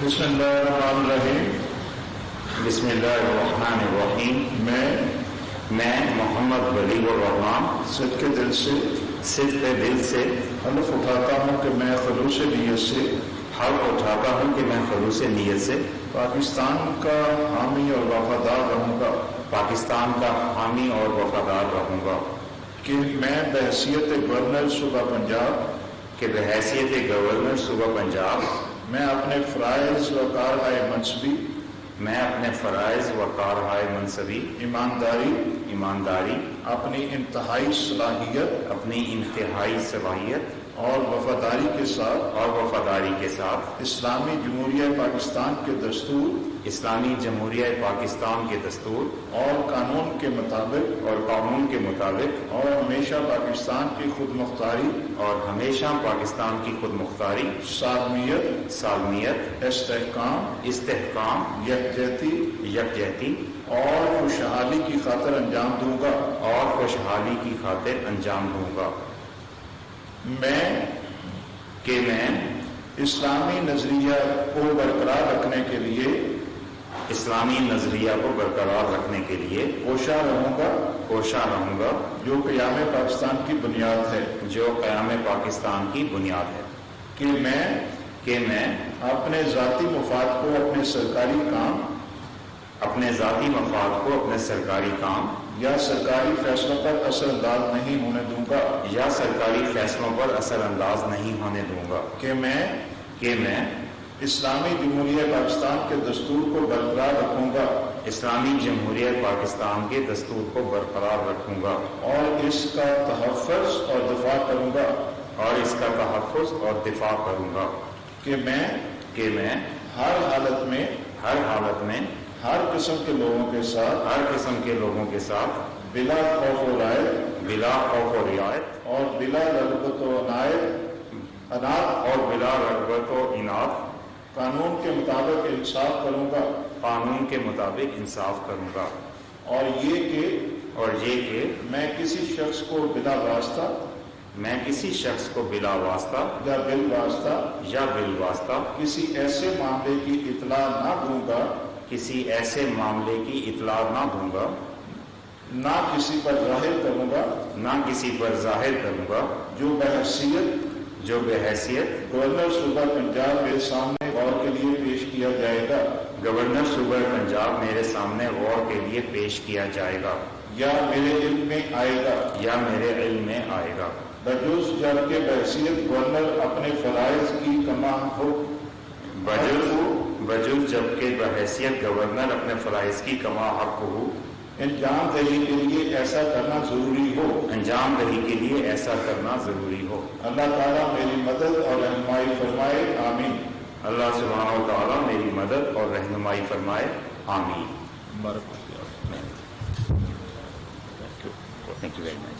بسم اللہ الرحمن الرحیم. بسم اللہ الرحمن الرحیم. میں محمد ولی الرحمان صدق دل سے حلف اٹھاتا ہوں کہ میں خلوص نیت سے پاکستان کا حامی اور وفادار رہوں گا. کہ میں بحیثیت گورنر صوبہ پنجاب میں اپنے فرائض و کارہائے منصبی ایمانداری اپنی انتہائی صلاحیت اور وفاداری کے ساتھ اسلامی جمہوریہ پاکستان کے دستور اور قانون کے مطابق اور ہمیشہ پاکستان کی خود مختاری سالمیت استحکام یکجہتی اور خوشحالی کی خاطر انجام دوں گا. میں اسلامی نظریہ کو برقرار رکھنے کے لیے کوشاں رہوں گا جو قیام پاکستان کی بنیاد ہے. کہ میں اپنے ذاتی مفاد کو اپنے سرکاری کام یا سرکاری فیصلوں پر اثر انداز نہیں ہونے دوں گا. کہ میں اسلامی جمہوریہ پاکستان کے دستور کو برقرار رکھوں گا. اور اس کا تحفظ اور دفاع کروں گا. کہ میں ہر حالت میں ہر قسم کے لوگوں کے ساتھ بلا خوف و رعایت اور بلا رغبت و عناد قانون کے مطابق انصاف کروں گا. اور یہ کہ میں کسی شخص کو بلا واسطہ یا بالواسطہ کسی ایسے معاملے کی اطلاع نہ دوں گا نہ کسی پر ظاہر کروں گا جو بحیثیت گورنر صوبہ پنجاب میرے سامنے غور کے لیے پیش کیا جائے گا. یا میرے علم میں آئے گا. بجوز جبکہ بحیثیت گورنر اپنے فرائض کی کما حق ہو انجام دہی کے لیے ایسا کرنا ضروری ہو. اللہ تعالیٰ میری مدد اور رہنمائی فرمائے. آمین. اللہ سبحانہ و تعالیٰ میری مدد اور رہنمائی فرمائے. آمین. Thank you very much.